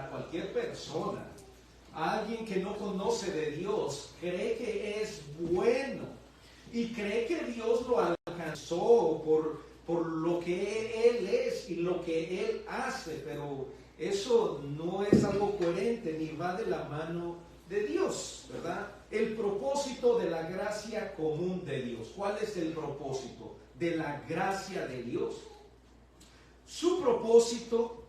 cualquier persona, alguien que no conoce de Dios, cree que es bueno y cree que Dios lo alcanzó por lo que Él es y lo que Él hace, pero eso no es algo coherente ni va de la mano de Dios, ¿verdad? El propósito de la gracia común de Dios. ¿Cuál es el propósito de la gracia de Dios? Su propósito,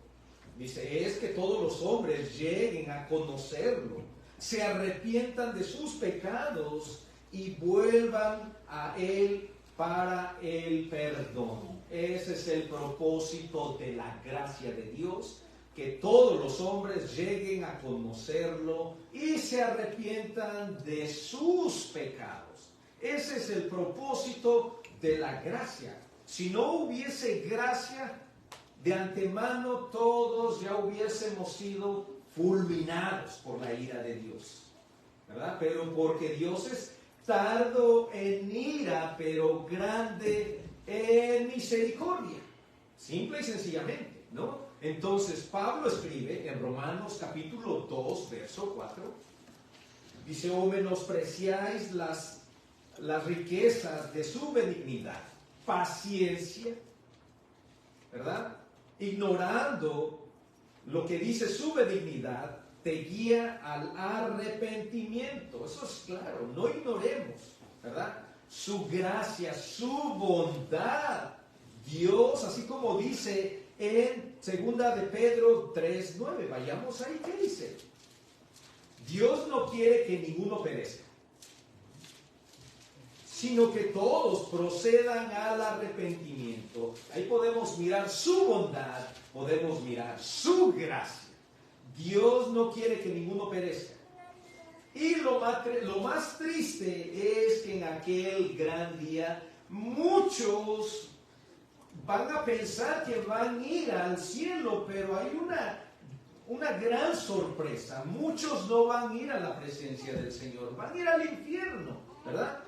dice, es que todos los hombres lleguen a conocerlo, se arrepientan de sus pecados y vuelvan a Él para el perdón. Ese es el propósito de la gracia de Dios, que todos los hombres lleguen a conocerlo y se arrepientan de sus pecados. Ese es el propósito de la gracia. Si no hubiese gracia, de antemano todos ya hubiésemos sido fulminados por la ira de Dios, ¿verdad? Pero porque Dios es tardo en ira, pero grande en misericordia, simple y sencillamente, ¿no? Entonces Pablo escribe en Romanos capítulo 2, verso 4, dice: o menospreciáis las riquezas de su benignidad, paciencia, ¿verdad? Ignorando lo que dice su benignidad, te guía al arrepentimiento. Eso es claro, no ignoremos, ¿verdad? Su gracia, su bondad. Dios, así como dice en 2 de Pedro 3:9, vayamos ahí, ¿qué dice? Dios no quiere que ninguno perezca, sino que todos procedan al arrepentimiento. Ahí podemos mirar su bondad, podemos mirar su gracia. Dios no quiere que ninguno perezca. Y lo más triste es que en aquel gran día muchos van a pensar que van a ir al cielo, pero hay una gran sorpresa. Muchos no van a ir a la presencia del Señor, van a ir al infierno, ¿verdad?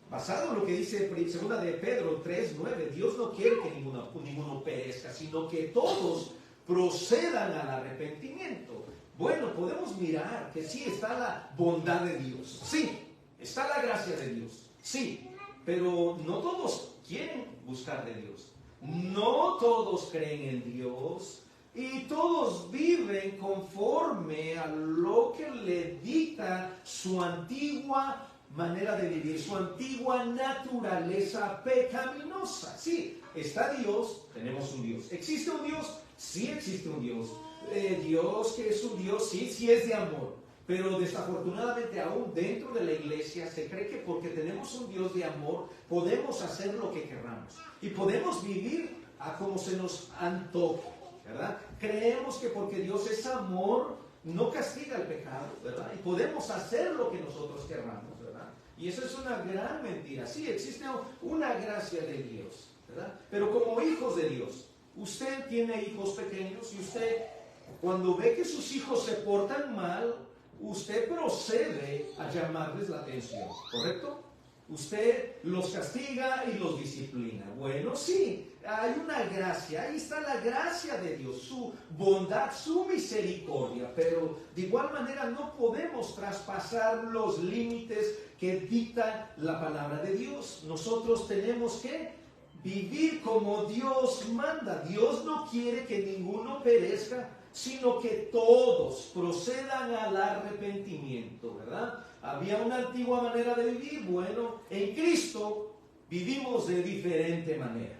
Basado en lo que dice 2 de Pedro 3:9, Dios no quiere que ninguno perezca, sino que todos procedan al arrepentimiento. Bueno, podemos mirar que sí está la bondad de Dios, sí, está la gracia de Dios, sí, pero no todos quieren buscar de Dios, no todos creen en Dios y todos viven conforme a lo que le dicta su antigua manera de vivir, su antigua naturaleza pecaminosa. Sí, está Dios, tenemos un Dios. ¿Existe un Dios? Sí existe un Dios. Dios que es un Dios, sí es de amor. Pero desafortunadamente aún dentro de la iglesia se cree que porque tenemos un Dios de amor podemos hacer lo que querramos y podemos vivir a como se nos antoje, ¿verdad? Creemos que porque Dios es amor no castiga el pecado, ¿verdad? Y podemos hacer lo que nosotros querramos, ¿verdad? Y eso es una gran mentira. Sí, existe una gracia de Dios, ¿verdad? Pero como hijos de Dios, usted tiene hijos pequeños y usted, cuando ve que sus hijos se portan mal, usted procede a llamarles la atención, ¿correcto? Usted los castiga y los disciplina. Bueno, sí, hay una gracia, ahí está la gracia de Dios, su bondad, su misericordia, pero de igual manera no podemos traspasar los límites que dicta la palabra de Dios. Nosotros tenemos que vivir como Dios manda. Dios no quiere que ninguno perezca, sino que todos procedan al arrepentimiento, ¿verdad? Había una antigua manera de vivir. Bueno, en Cristo vivimos de diferente manera.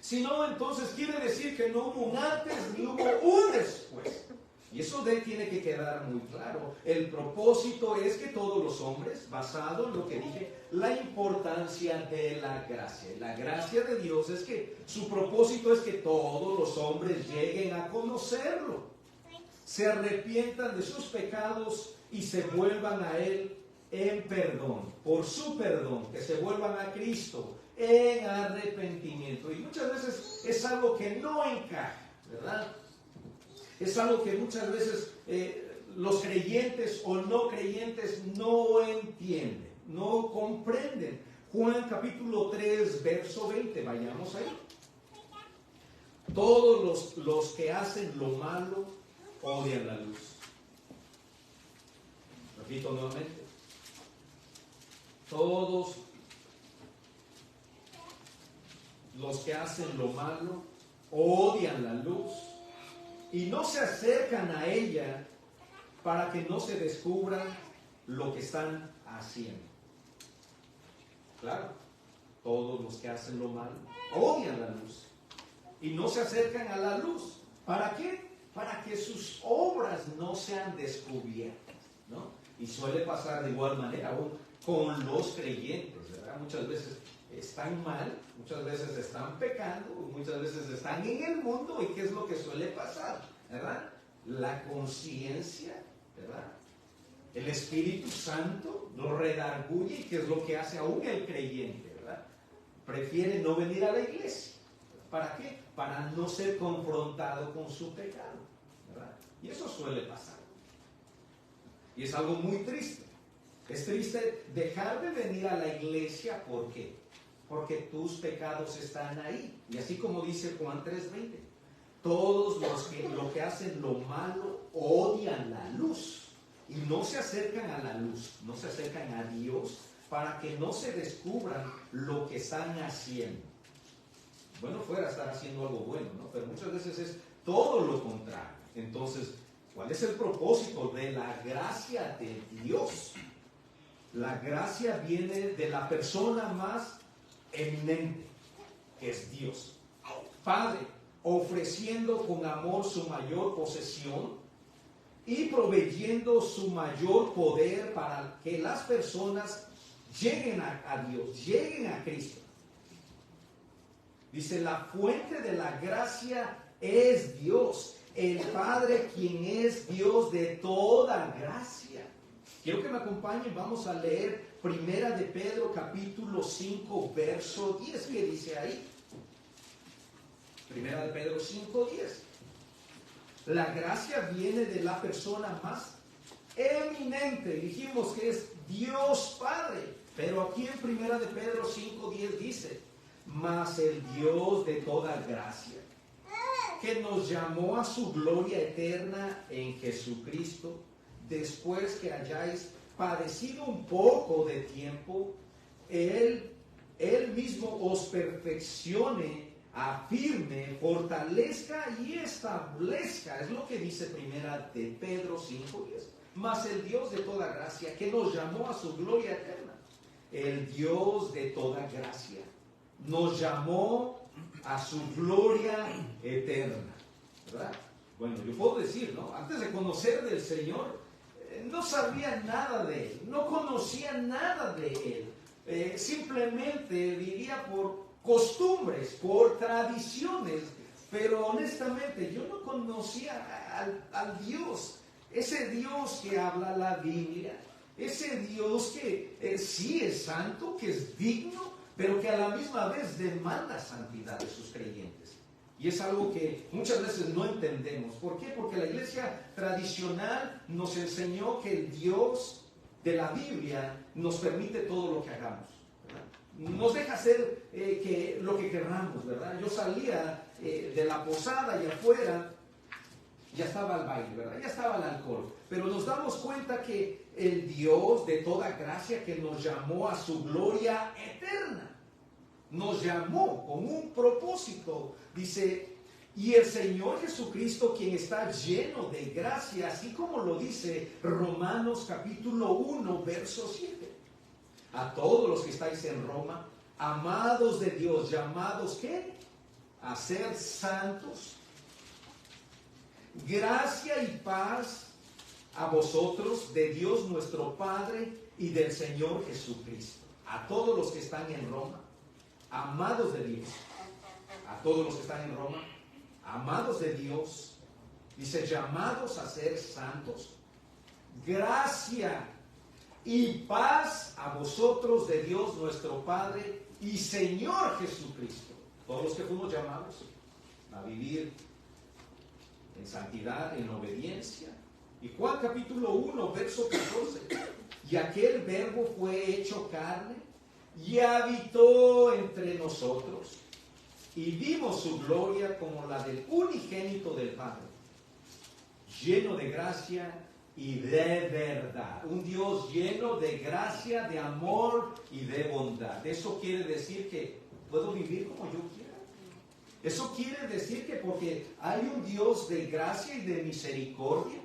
Si no, entonces quiere decir que no hubo un antes ni hubo un después. Y eso tiene que quedar muy claro. El propósito es que todos los hombres, basado en lo que dije, la importancia de la gracia. La gracia de Dios es que su propósito es que todos los hombres lleguen a conocerlo, se arrepientan de sus pecados y se vuelvan a Él en perdón, por su perdón, que se vuelvan a Cristo en arrepentimiento. Y muchas veces es algo que no encaja, ¿verdad? Es algo que muchas veces los creyentes o no creyentes no entienden, no comprenden. Juan capítulo 3, verso 20, vayamos ahí. Todos los que hacen lo malo odian la luz. Repito nuevamente, todos los que hacen lo malo odian la luz y no se acercan a ella para que no se descubra lo que están haciendo. Claro, todos los que hacen lo malo odian la luz y no se acercan a la luz. ¿Para qué? Para que sus obras no sean descubiertas, ¿no? Y suele pasar de igual manera aún con los creyentes, ¿verdad? Muchas veces están mal, muchas veces están pecando, muchas veces están en el mundo. ¿Y qué es lo que suele pasar? ¿Verdad? La conciencia, ¿verdad? El Espíritu Santo lo redarguye. ¿Y qué es lo que hace aún el creyente? ¿Verdad? Prefiere no venir a la iglesia. ¿Para qué? Para no ser confrontado con su pecado, ¿verdad? Y eso suele pasar. Y es algo muy triste. Es triste dejar de venir a la iglesia. ¿Por qué? Porque tus pecados están ahí. Y así como dice Juan 3:20, todos los que hacen lo malo odian la luz y no se acercan a la luz, no se acercan a Dios para que no se descubran lo que están haciendo. Bueno, fuera estar haciendo algo bueno, ¿no? Pero muchas veces es todo lo contrario. Entonces, ¿cuál es el propósito de la gracia de Dios? La gracia viene de la persona más eminente, que es Dios. Padre, ofreciendo con amor su mayor posesión y proveyendo su mayor poder para que las personas lleguen a Dios, lleguen a Cristo. Dice, la fuente de la gracia es Dios, el Padre, quien es Dios de toda gracia. Quiero que me acompañen, vamos a leer Primera de Pedro, capítulo 5, verso 10. ¿Qué dice ahí? Primera de Pedro 5, 10. La gracia viene de la persona más eminente. Dijimos que es Dios Padre. Pero aquí en Primera de Pedro 5, 10 dice, mas el Dios de toda gracia, que nos llamó a su gloria eterna en Jesucristo, después que hayáis padecido un poco de tiempo, Él mismo os perfeccione, afirme, fortalezca y establezca. Es lo que dice Primera de Pedro 5:10. Mas el Dios de toda gracia, que nos llamó a su gloria eterna. El Dios de toda gracia nos llamó a su gloria eterna, ¿verdad? Bueno, yo puedo decir, ¿no? Antes de conocer del Señor, no sabía nada de Él, no conocía nada de Él. Simplemente vivía por costumbres, por tradiciones, pero honestamente yo no conocía al Dios, ese Dios que habla la Biblia, ese Dios que sí es santo, que es digno, pero que a la misma vez demanda santidad de sus creyentes. Y es algo que muchas veces no entendemos. ¿Por qué? Porque la iglesia tradicional nos enseñó que el Dios de la Biblia nos permite todo lo que hagamos, ¿verdad? Nos deja hacer lo que querramos, ¿verdad? Yo salía de la posada y afuera ya estaba el baile, ¿verdad? Ya estaba el alcohol. Pero nos damos cuenta que el Dios de toda gracia, que nos llamó a su gloria eterna, nos llamó con un propósito. Dice, y el Señor Jesucristo, quien está lleno de gracia, así como lo dice Romanos capítulo 1, verso 7. A todos los que estáis en Roma, amados de Dios, llamados, ¿qué? A ser santos. Gracia y paz a vosotros, de Dios nuestro Padre y del Señor Jesucristo. A todos los que están en Roma, amados de Dios. A todos los que están en Roma, amados de Dios. Dice, llamados a ser santos. Gracia y paz a vosotros, de Dios nuestro Padre y Señor Jesucristo. Todos los que fuimos llamados a vivir en santidad, en obediencia. Y Juan capítulo 1, verso 14. Y aquel verbo fue hecho carne y habitó entre nosotros. Y vimos su gloria como la del unigénito del Padre, lleno de gracia y de verdad. Un Dios lleno de gracia, de amor y de bondad. Eso quiere decir que puedo vivir como yo quiera. Eso quiere decir que porque hay un Dios de gracia y de misericordia,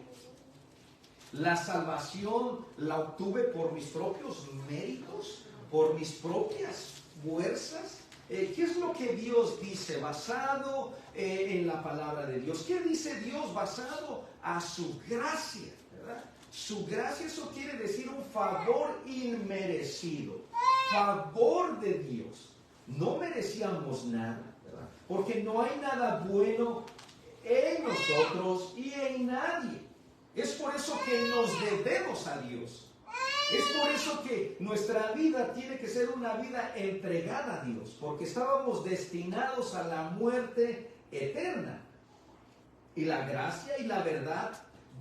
la salvación la obtuve por mis propios méritos, por mis propias fuerzas. ¿Qué es lo que Dios dice basado en la palabra de Dios? ¿Qué dice Dios basado a su gracia? ¿Verdad? Su gracia, eso quiere decir un favor inmerecido. Favor de Dios. No merecíamos nada, ¿verdad? Porque no hay nada bueno en nosotros y en nadie. Es por eso que nos debemos a Dios. Es por eso que nuestra vida tiene que ser una vida entregada a Dios, porque estábamos destinados a la muerte eterna. Y la gracia y la verdad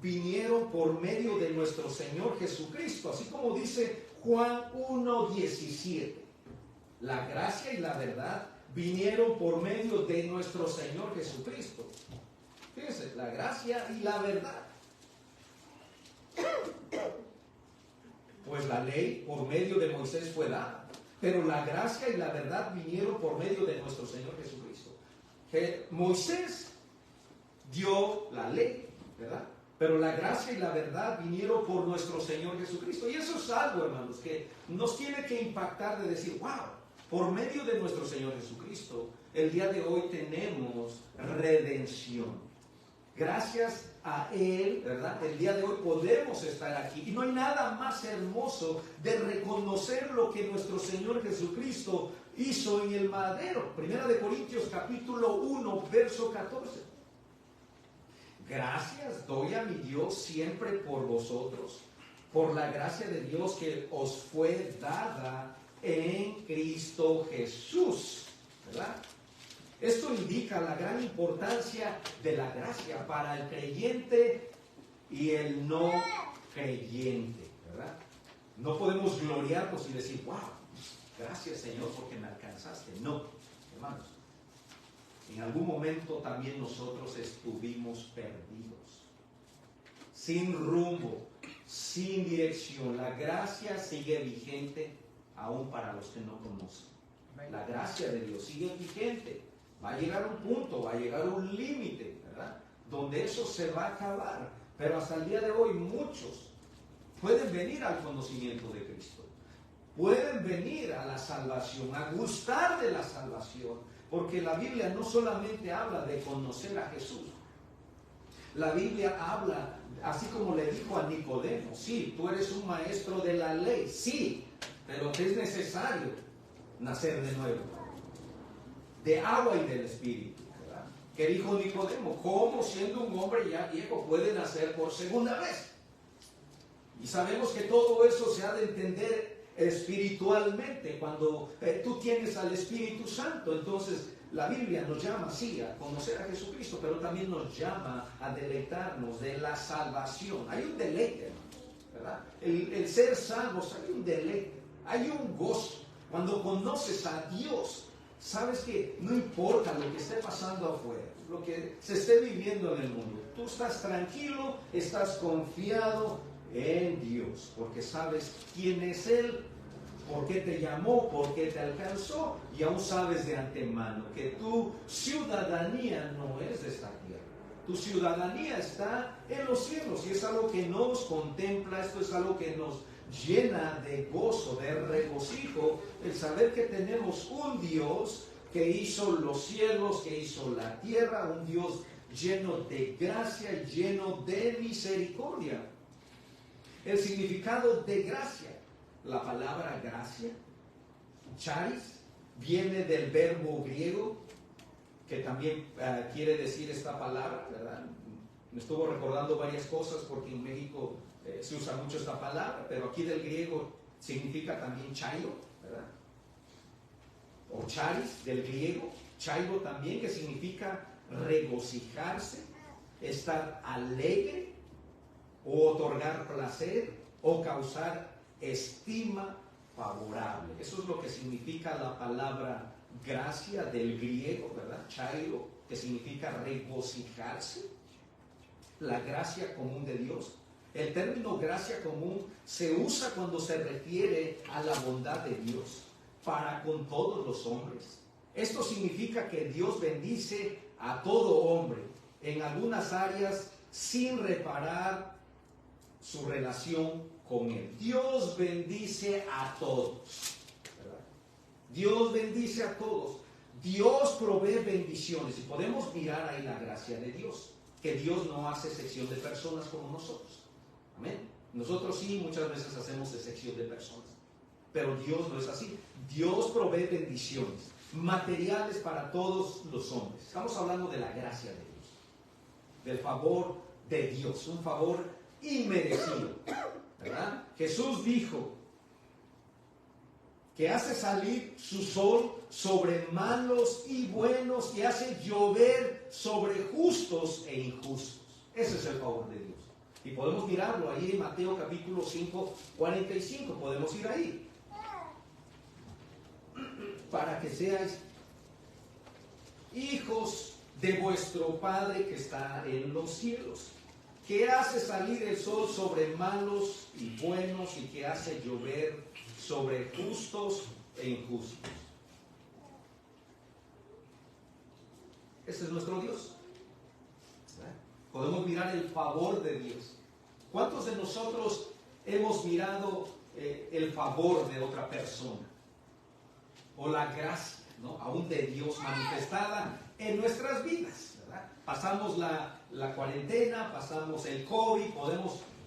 vinieron por medio de nuestro Señor Jesucristo, así como dice Juan 1:17. La gracia y la verdad vinieron por medio de nuestro Señor Jesucristo. Fíjense, la gracia y la verdad. Pues la ley por medio de Moisés fue dada, pero la gracia y la verdad vinieron por medio de nuestro Señor Jesucristo. Moisés dio la ley, ¿verdad? Pero la gracia y la verdad vinieron por nuestro Señor Jesucristo. Y eso es algo, hermanos, que nos tiene que impactar de decir, wow, por medio de nuestro Señor Jesucristo, el día de hoy tenemos redención. Gracias a Él, ¿verdad? El día de hoy podemos estar aquí. Y no hay nada más hermoso de reconocer lo que nuestro Señor Jesucristo hizo en el madero. Primera de Corintios capítulo 1, verso 14. Gracias doy a mi Dios siempre por vosotros, por la gracia de Dios que os fue dada en Cristo Jesús, ¿verdad? Esto indica la gran importancia de la gracia para el creyente y el no creyente, ¿verdad? No podemos gloriarnos y decir, wow, gracias Señor porque me alcanzaste. No, hermanos, en algún momento también nosotros estuvimos perdidos, sin rumbo, sin dirección. La gracia sigue vigente aún para los que no conocen. La gracia de Dios sigue vigente. Va a llegar un punto, va a llegar un límite, ¿verdad? Donde eso se va a acabar. Pero hasta el día de hoy muchos pueden venir al conocimiento de Cristo. Pueden venir a la salvación, a gustar de la salvación. Porque la Biblia no solamente habla de conocer a Jesús. La Biblia habla, así como le dijo a Nicodemo, sí, tú eres un maestro de la ley, sí, pero te es necesario nacer de nuevo. De agua y del Espíritu, ¿verdad? Que dijo Nicodemo, ¿cómo siendo un hombre ya viejo puede nacer por segunda vez? Y sabemos que todo eso se ha de entender espiritualmente cuando tú tienes al Espíritu Santo. Entonces la Biblia nos llama así a conocer a Jesucristo, pero también nos llama a deleitarnos de la salvación. Hay un deleite, hermanos, ¿verdad? El ser salvos, hay un deleite, hay un gozo. Cuando conoces a Dios, sabes que no importa lo que esté pasando afuera, lo que se esté viviendo en el mundo, tú estás tranquilo, estás confiado en Dios, porque sabes quién es Él, por qué te llamó, por qué te alcanzó, y aún sabes de antemano que tu ciudadanía no es de esta tierra. Tu ciudadanía está en los cielos, y es algo que nos contempla, esto es algo que nos llena de gozo, de regocijo, el saber que tenemos un Dios que hizo los cielos, que hizo la tierra, un Dios lleno de gracia, lleno de misericordia. El significado de gracia, la palabra gracia, charis, viene del verbo griego, que también quiere decir esta palabra, ¿verdad? Me estuvo recordando varias cosas porque en México se usa mucho esta palabra, pero aquí del griego significa también chairo, ¿verdad? O charis del griego, chairo también, que significa regocijarse, estar alegre, o otorgar placer, o causar estima favorable. Eso es lo que significa la palabra gracia del griego, ¿verdad? Chairo, que significa regocijarse. la gracia común de Dios. El término gracia común se usa cuando se refiere a la bondad de Dios para con todos los hombres. Esto significa que Dios bendice a todo hombre en algunas áreas sin reparar su relación con Él. Dios bendice a todos, ¿verdad? Dios bendice a todos. Dios provee bendiciones y podemos mirar ahí la gracia de Dios, que Dios no hace excepción de personas como nosotros. Amén. Nosotros sí muchas veces hacemos excepción de personas, pero Dios no es así. Dios provee bendiciones materiales para todos los hombres. Estamos hablando de la gracia de Dios, del favor de Dios, un favor inmerecido, ¿verdad? Jesús dijo que hace salir su sol sobre malos y buenos y hace llover sobre justos e injustos. Ese es el favor de Dios. Y podemos mirarlo ahí en Mateo capítulo 5, 45. Podemos ir ahí. Para que seáis hijos de vuestro Padre que está en los cielos, que hace salir el sol sobre malos y buenos y que hace llover sobre justos e injustos. Ese es nuestro Dios. Podemos mirar el favor de Dios. ¿Cuántos de nosotros hemos mirado el favor de otra persona? O la gracia, ¿no? Aún de Dios manifestada en nuestras vidas, ¿verdad? Pasamos la cuarentena, pasamos el COVID,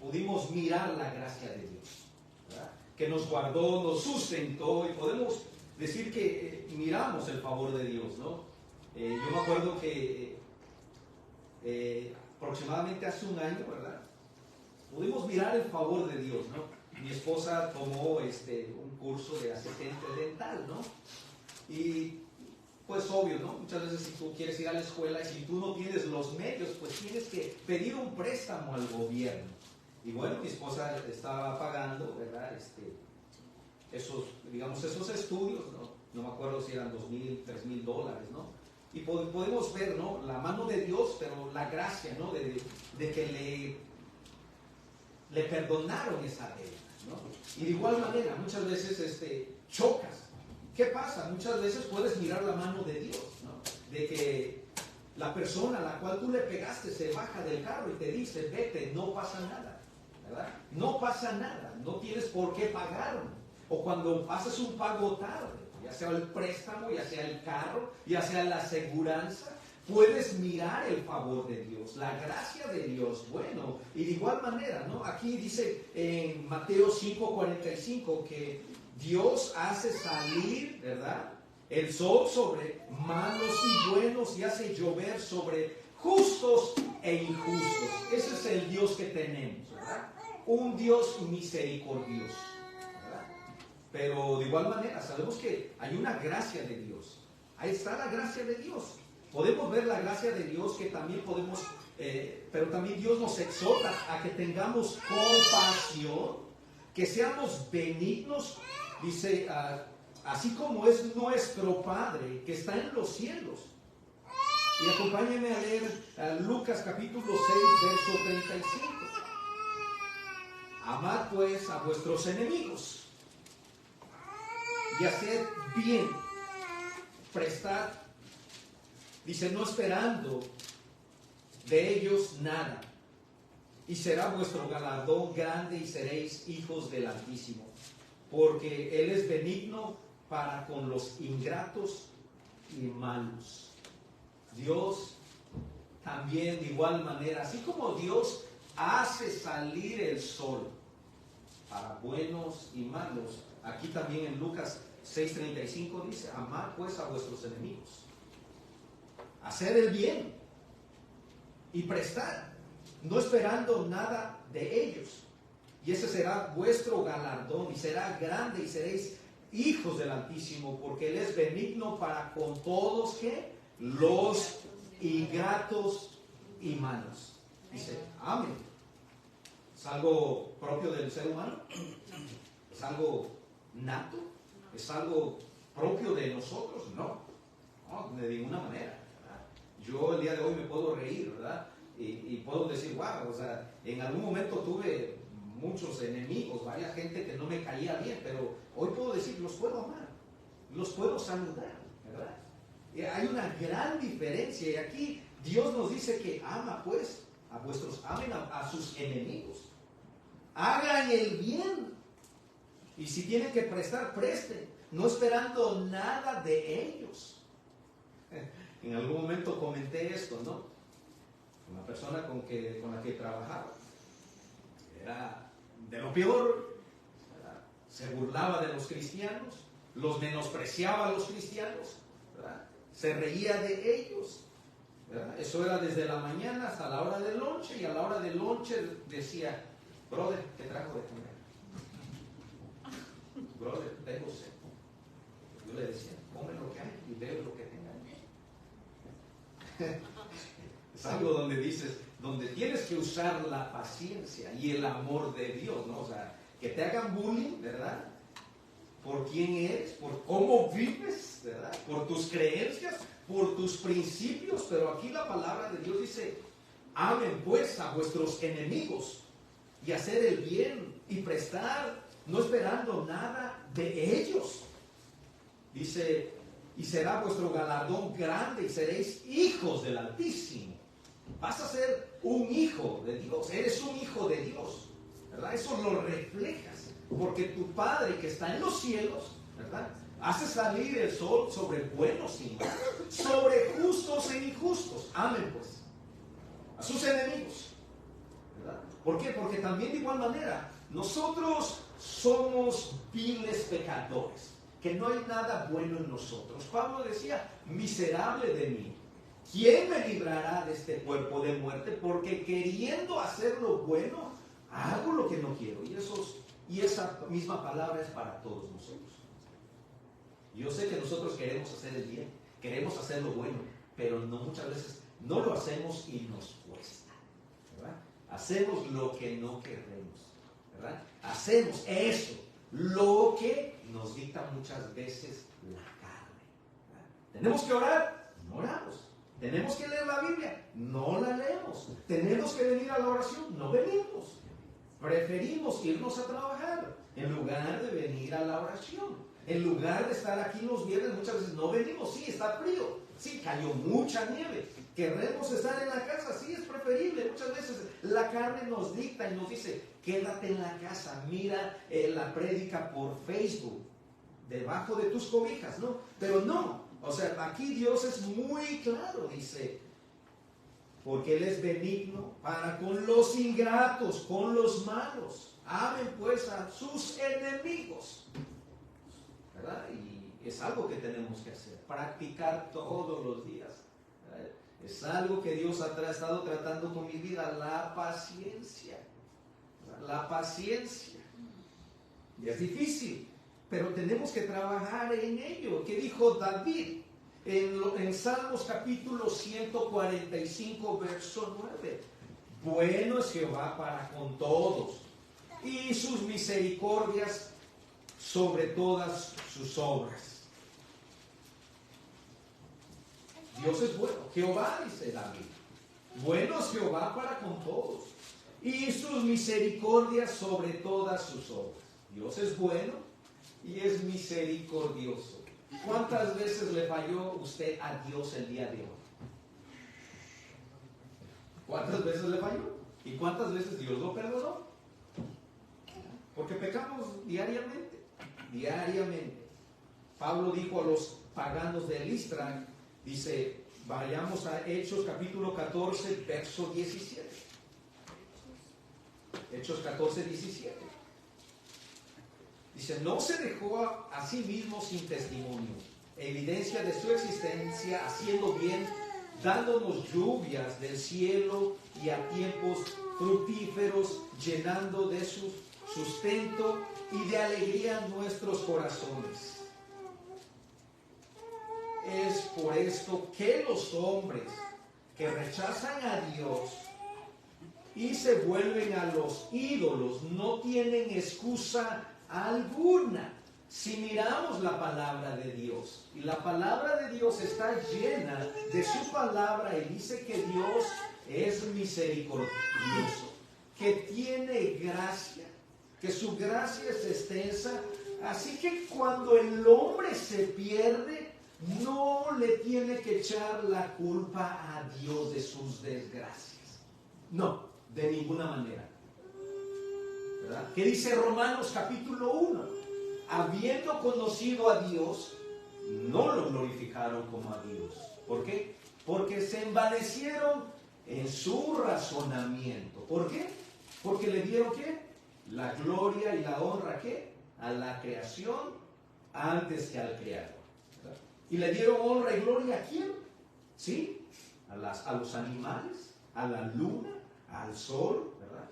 pudimos mirar la gracia de Dios, ¿verdad? Que nos guardó, nos sustentó y podemos decir que miramos el favor de Dios, ¿no? Yo me acuerdo que aproximadamente hace un año, ¿verdad? Pudimos mirar el favor de Dios, ¿no? Mi esposa tomó un curso de asistente dental, ¿no? Y pues obvio, ¿no? Muchas veces si tú quieres ir a la escuela y si tú no tienes los medios, pues tienes que pedir un préstamo al gobierno. Y bueno, mi esposa estaba pagando, ¿verdad? Esos estudios, ¿no? No me acuerdo si eran $2,000, $3,000, ¿no? Y podemos ver, ¿no? La mano de Dios, pero la gracia, ¿no? De que le perdonaron esa deuda, ¿no? Y de igual manera, muchas veces chocas. ¿Qué pasa? Muchas veces puedes mirar la mano de Dios, ¿no? De que la persona a la cual tú le pegaste se baja del carro y te dice, vete, no pasa nada, ¿verdad? No pasa nada, no tienes por qué pagarlo. O cuando haces un pago tarde, ya sea el préstamo, ya sea el carro, ya sea la aseguranza, puedes mirar el favor de Dios, la gracia de Dios. Bueno, y de igual manera, ¿no? Aquí dice en Mateo 5:45 que Dios hace salir, ¿verdad?, el sol sobre malos y buenos y hace llover sobre justos e injustos. Ese es el Dios que tenemos, ¿verdad? Un Dios misericordioso, ¿verdad? Pero de igual manera sabemos que hay una gracia de Dios. Ahí está la gracia de Dios. Podemos ver la gracia de Dios que también podemos, pero también Dios nos exhorta a que tengamos compasión, que seamos benignos, dice, así como es nuestro Padre que está en los cielos. Y acompáñenme a leer Lucas capítulo 6, verso 35. Amad pues a vuestros enemigos y haced bien, prestad, dice, no esperando de ellos nada, y será vuestro galardón grande y seréis hijos del Altísimo, porque Él es benigno para con los ingratos y malos. Dios también de igual manera, así como Dios hace salir el sol para buenos y malos, aquí también en Lucas 6:35 dice, amad pues a vuestros enemigos, hacer el bien y prestar, no esperando nada de ellos. Y ese será vuestro galardón y será grande y seréis hijos del Altísimo, porque Él es benigno para con todos que los ingratos y malos. Dice, amén. ¿Es algo propio del ser humano? ¿Es algo nato? ¿Es algo propio de nosotros? No, de ninguna manera. Yo el día de hoy me puedo reír, ¿verdad? y puedo decir, wow, o sea, en algún momento tuve muchos enemigos, varias gente que no me caía bien, pero hoy puedo decir, los puedo amar, los puedo saludar, ¿verdad? Y hay una gran diferencia, y aquí Dios nos dice que ama pues amen a sus enemigos, hagan el bien, y si tienen que prestar, presten, no esperando nada de ellos. En algún momento comenté esto, ¿no? Una persona con la que trabajaba era de lo peor, ¿verdad? Se burlaba de los cristianos, los menospreciaba a los cristianos, ¿verdad? Se reía de ellos, ¿verdad? Eso era desde la mañana hasta la hora del lonche, y a la hora del lonche decía, brother, ¿qué trajo de comer? Brother, tengo sed. Yo le decía, come lo que hay y bebe lo que tenga. Es algo donde dices, donde tienes que usar la paciencia y el amor de Dios, ¿no? O sea, que te hagan bullying, ¿verdad? Por quién eres, por cómo vives, ¿verdad? Por tus creencias, por tus principios, pero aquí la palabra de Dios dice, amen pues a vuestros enemigos y hacer el bien y prestar, no esperando nada de ellos. Dice, y será vuestro galardón grande y seréis hijos del Altísimo. Vas a ser un hijo de Dios, eres un hijo de Dios, ¿verdad? Eso lo reflejas, porque tu Padre que está en los cielos, ¿verdad? Hace salir el sol sobre buenos y malos, sobre justos e injustos. Amen pues a sus enemigos, ¿verdad? ¿Por qué? Porque también de igual manera nosotros somos viles pecadores, que no hay nada bueno en nosotros. Pablo decía, miserable de mí, ¿quién me librará de este cuerpo de muerte? Porque queriendo hacer lo bueno, hago lo que no quiero. Y esa misma palabra es para todos nosotros. Yo sé que nosotros queremos hacer el bien, queremos hacer lo bueno, pero muchas veces no lo hacemos y nos cuesta, ¿verdad? Hacemos lo que no queremos, ¿verdad? Hacemos eso, lo que nos dicta muchas veces la carne, ¿verdad? Tenemos que orar, no oramos. Tenemos que leer la Biblia, no la leemos. Tenemos que venir a la oración, no venimos. Preferimos irnos a trabajar en lugar de venir a la oración. En lugar de estar aquí los viernes, muchas veces no venimos. Sí, está frío, sí, cayó mucha nieve. Queremos estar en la casa, sí, es preferible. Muchas veces la carne nos dicta y nos dice, quédate en la casa, mira la prédica por Facebook, debajo de tus cobijas, ¿no? Pero no, o sea, aquí Dios es muy claro, dice, porque Él es benigno para con los ingratos, con los malos. Amen pues a sus enemigos, ¿verdad? Y es algo que tenemos que hacer, practicar todos los días, ¿verdad? Es algo que Dios ha estado tratando con mi vida, la paciencia. La paciencia. Y es difícil, pero tenemos que trabajar en ello. ¿Qué dijo David en Salmos capítulo 145, verso 9? Bueno es Jehová para con todos, y sus misericordias sobre todas sus obras. Dios es bueno. Jehová, dice David, bueno es Jehová para con todos, y sus misericordias sobre todas sus obras. Dios es bueno y es misericordioso. ¿Cuántas veces le falló usted a Dios el día de hoy? ¿Cuántas veces le falló? ¿Y cuántas veces Dios lo perdonó? Porque pecamos diariamente, diariamente. Pablo dijo a los paganos de Listra, dice, vayamos a Hechos capítulo 14, verso 17. Hechos 14, 17. Dice, no se dejó a sí mismo sin testimonio, evidencia de su existencia, haciendo bien, dándonos lluvias del cielo y a tiempos fructíferos, llenando de su sustento y de alegría nuestros corazones. Es por esto que los hombres que rechazan a Dios y se vuelven a los ídolos no tienen excusa alguna. Si miramos la palabra de Dios, y la palabra de Dios está llena de su palabra, y dice que Dios es misericordioso, que tiene gracia, que su gracia es extensa. Así que cuando el hombre se pierde, no le tiene que echar la culpa a Dios de sus desgracias. No, de ninguna manera. ¿Verdad? ¿Qué dice Romanos capítulo 1? Habiendo conocido a Dios, no lo glorificaron como a Dios. ¿Por qué? Porque se envanecieron en su razonamiento. ¿Por qué? Porque le dieron ¿qué? La gloria y la honra ¿qué? A la creación antes que al Creador. ¿Verdad? Y le dieron honra y gloria ¿a quién? ¿Sí? A los animales, a la luna, al sol, ¿verdad?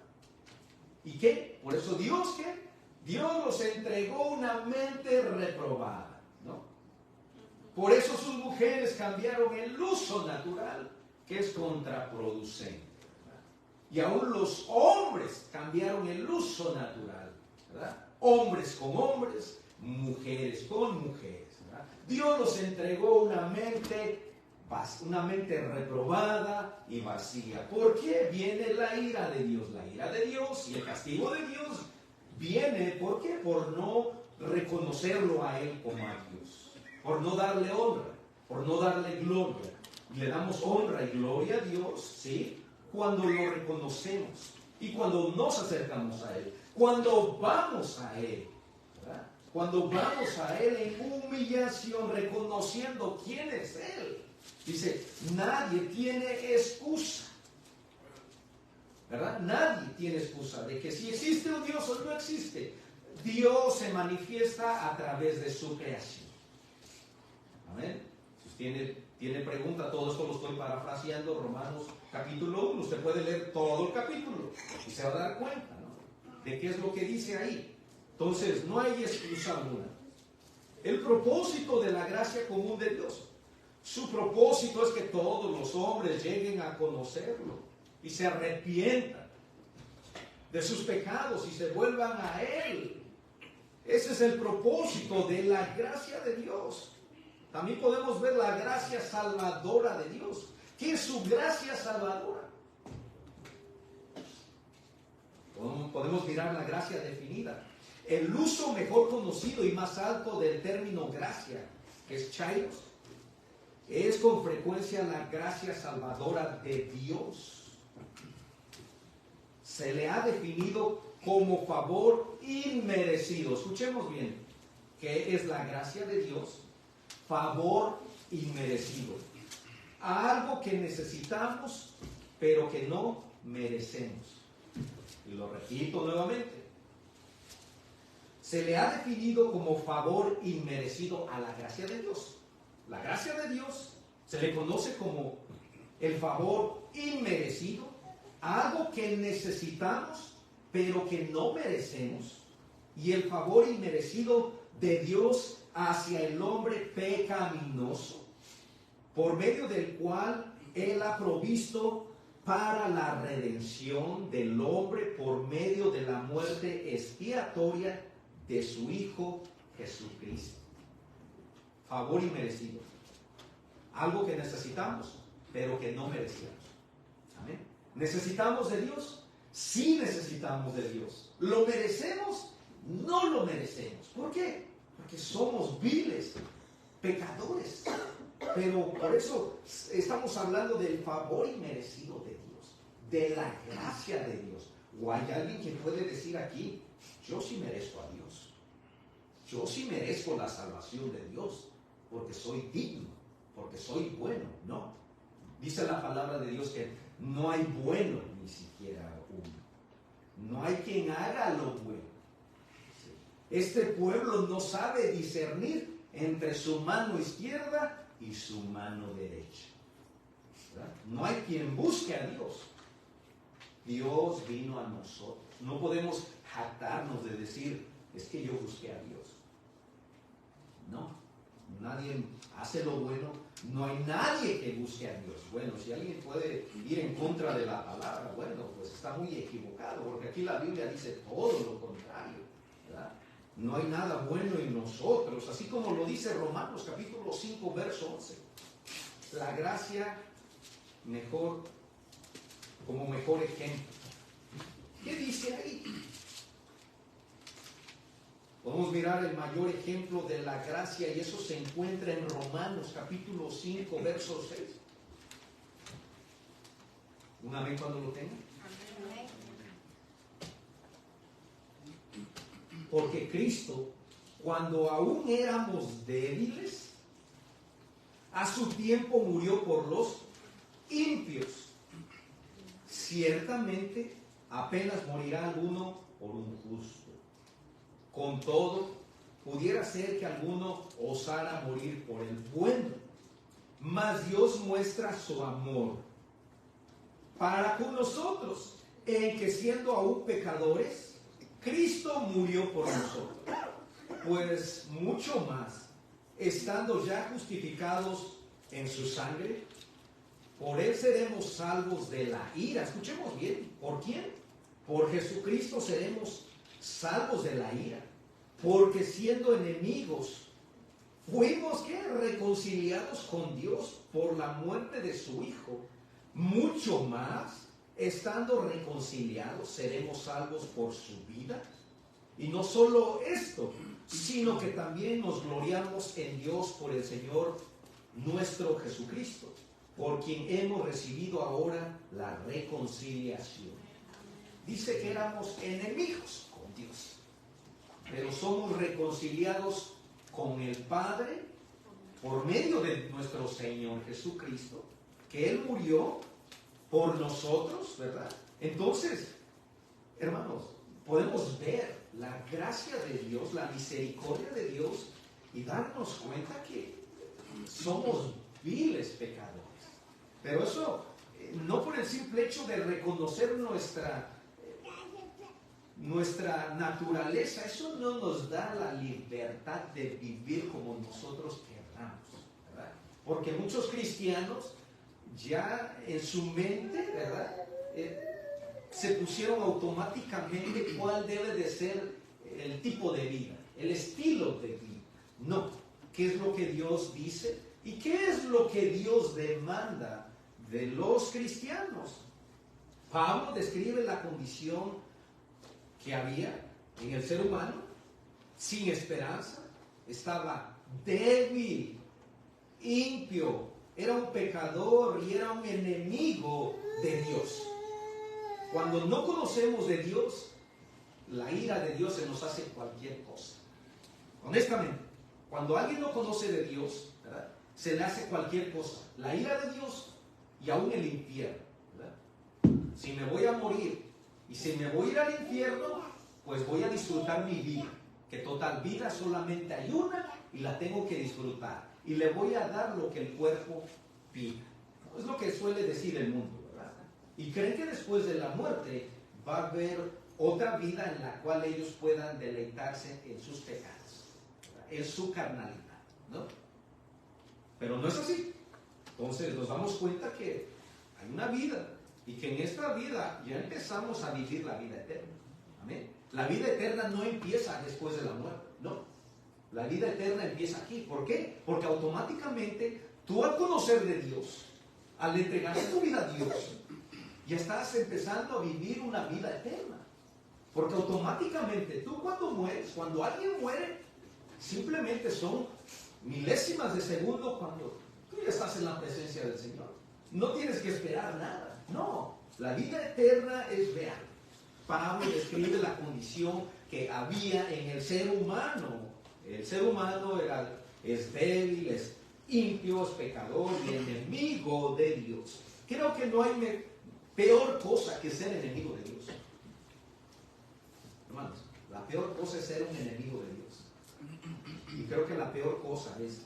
¿Y qué? Por eso Dios ¿qué? Dios los entregó una mente reprobada, ¿no? Por eso sus mujeres cambiaron el uso natural, que es contraproducente, ¿verdad? Y aún los hombres cambiaron el uso natural, ¿verdad? Hombres con hombres, mujeres con mujeres, ¿verdad? Dios los entregó una mente reprobada y vacía. ¿Por qué viene la ira de Dios? La ira de Dios y el castigo de Dios viene, ¿por qué? Por no reconocerlo a Él como a Dios, por no darle honra, por no darle gloria. Le damos honra y gloria a Dios, ¿sí? Cuando lo reconocemos y cuando nos acercamos a Él, cuando vamos a Él, ¿verdad? Cuando vamos a Él en humillación, reconociendo quién es Él. Dice, nadie tiene excusa, ¿verdad? Nadie tiene excusa de que si existe un Dios o no existe. Dios se manifiesta a través de su creación. Amén. Si usted tiene pregunta, todo esto lo estoy parafraseando, Romanos capítulo 1. Usted puede leer todo el capítulo y se va a dar cuenta, ¿no? De qué es lo que dice ahí. Entonces, no hay excusa alguna. El propósito de la gracia común de Dios. Su propósito es que todos los hombres lleguen a conocerlo y se arrepientan de sus pecados y se vuelvan a Él. Ese es el propósito de la gracia de Dios. También podemos ver la gracia salvadora de Dios. ¿Qué es su gracia salvadora? Podemos mirar la gracia definida. El uso mejor conocido y más alto del término gracia, que es chairos, es con frecuencia la gracia salvadora de Dios. Se le ha definido como favor inmerecido. Escuchemos bien, ¿qué es la gracia de Dios? Favor inmerecido. Algo que necesitamos, pero que no merecemos. Y lo repito nuevamente. Se le ha definido como favor inmerecido a la gracia de Dios. La gracia de Dios se le conoce como el favor inmerecido, algo que necesitamos, pero que no merecemos, y el favor inmerecido de Dios hacia el hombre pecaminoso, por medio del cual Él ha provisto para la redención del hombre por medio de la muerte expiatoria de su Hijo Jesucristo. Favor inmerecido. Algo que necesitamos, pero que no merecíamos. Amén. ¿Necesitamos de Dios? Sí necesitamos de Dios. ¿Lo merecemos? No lo merecemos. ¿Por qué? Porque somos viles, pecadores. Pero por eso estamos hablando del favor inmerecido de Dios, de la gracia de Dios. ¿O hay alguien que puede decir aquí, yo sí merezco a Dios? Yo sí merezco la salvación de Dios, porque soy digno, porque soy bueno. No. Dice la palabra de Dios que no hay bueno ni siquiera uno. No hay quien haga lo bueno. Este pueblo no sabe discernir entre su mano izquierda y su mano derecha. ¿Verdad? No hay quien busque a Dios. Dios vino a nosotros. No podemos jactarnos de decir, es que yo busqué a Dios. No, nadie hace lo bueno. No hay nadie que busque a Dios. Bueno, si alguien puede ir en contra de la palabra, bueno, pues está muy equivocado, porque aquí la Biblia dice todo lo contrario, ¿verdad? No hay nada bueno en nosotros, así como lo dice Romanos capítulo 5, verso 11. La gracia mejor como mejor ejemplo. ¿Qué dice ahí? Podemos mirar el mayor ejemplo de la gracia y eso se encuentra en Romanos capítulo 5, verso 6. Una vez cuando lo tengan. Porque Cristo, cuando aún éramos débiles, a su tiempo murió por los impios. Ciertamente, apenas morirá alguno por un justo. Con todo, pudiera ser que alguno osara morir por el bueno. Mas Dios muestra su amor para con nosotros, en que siendo aún pecadores, Cristo murió por nosotros. Pues mucho más, estando ya justificados en su sangre, por él seremos salvos de la ira. Escuchemos bien, ¿por quién? Por Jesucristo seremos salvos de la ira, porque siendo enemigos, fuimos ¿qué? Reconciliados con Dios por la muerte de su Hijo. Mucho más, estando reconciliados, seremos salvos por su vida. Y no solo esto, sino que también nos gloriamos en Dios por el Señor nuestro Jesucristo, por quien hemos recibido ahora la reconciliación. Dice que éramos enemigos con Dios, pero somos reconciliados con el Padre por medio de nuestro Señor Jesucristo, que Él murió por nosotros, ¿verdad? Entonces, hermanos, podemos ver la gracia de Dios, la misericordia de Dios y darnos cuenta que somos viles pecadores. Pero eso no por el simple hecho de reconocer nuestra naturaleza, eso no nos da la libertad de vivir como nosotros queramos, ¿verdad? Porque muchos cristianos ya en su mente, ¿verdad? Se pusieron automáticamente cuál debe de ser el tipo de vida, el estilo de vida. No, ¿qué es lo que Dios dice? ¿Y qué es lo que Dios demanda de los cristianos? Pablo describe la condición que había en el ser humano, sin esperanza, estaba débil, impío, era un pecador y era un enemigo de Dios. Cuando no conocemos de Dios, la ira de Dios se nos hace cualquier cosa. Honestamente, cuando alguien no conoce de Dios, ¿verdad?, se le hace cualquier cosa. La ira de Dios y aún el infierno, ¿verdad? Si me voy a morir y si me voy a ir al infierno, pues voy a disfrutar mi vida. Que total, vida solamente hay una y la tengo que disfrutar. Y le voy a dar lo que el cuerpo pida. Es lo que suele decir el mundo, ¿verdad? Y creen que después de la muerte va a haber otra vida en la cual ellos puedan deleitarse en sus pecados, ¿verdad?, en su carnalidad, ¿no? Pero no es así. Entonces nos damos cuenta que hay una vida y que en esta vida ya empezamos a vivir la vida eterna. Amén. La vida eterna no empieza después de la muerte, no. La vida eterna empieza aquí. ¿Por qué? Porque automáticamente tú, al conocer de Dios, al entregarle tu vida a Dios, ya estás empezando a vivir una vida eterna. Porque automáticamente tú, cuando mueres, cuando alguien muere, simplemente son milésimas de segundo cuando tú ya estás en la presencia del Señor. No tienes que esperar nada. No, la vida eterna es real. Pablo describe la condición que había en el ser humano. El ser humano es débil, es impío, es pecador y enemigo de Dios. Creo que no hay peor cosa que ser enemigo de Dios. Hermanos, la peor cosa es ser un enemigo de Dios. Y creo que la peor cosa es,